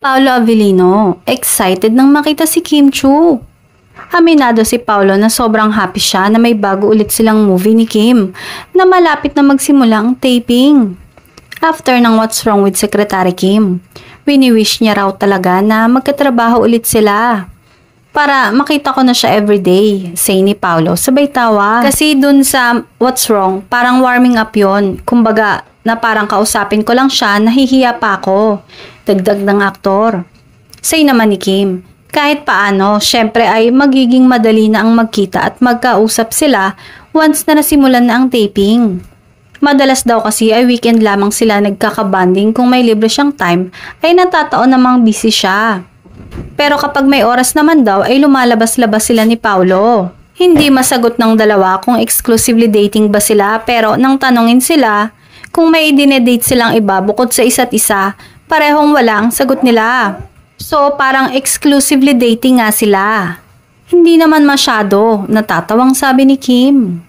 Paolo Avellino, excited nang makita si Kim Chu. Aminado si Paolo na sobrang happy siya na may bago ulit silang movie ni Kim na malapit na magsimula ang taping. After ng What's Wrong with Secretary Kim, wini-wish niya raw talaga na magkatrabaho ulit sila. Para makita ko na siya everyday, say ni Paolo sabay tawa. Kasi dun sa What's Wrong, parang warming up yon. Kumbaga, na parang kausapin ko lang siya, nahihiya pa ako. Dagdag ng aktor. Say naman ni Kim, kahit paano, syempre ay magiging madali na ang magkita at magkausap sila once na nasimulan na ang taping. Madalas daw kasi ay weekend lamang sila nagkakabanding, kung may libre siyang time ay natataon namang busy siya. Pero kapag may oras naman daw ay lumalabas-labas sila ni Paolo. Hindi masagot ng dalawa kung exclusively dating ba sila, pero nang tanungin sila kung may dinedate silang iba bukod sa isa't isa, parehong wala ang sagot nila. So parang exclusively dating nga sila. Hindi naman masyado, natatawang sabi ni Kim.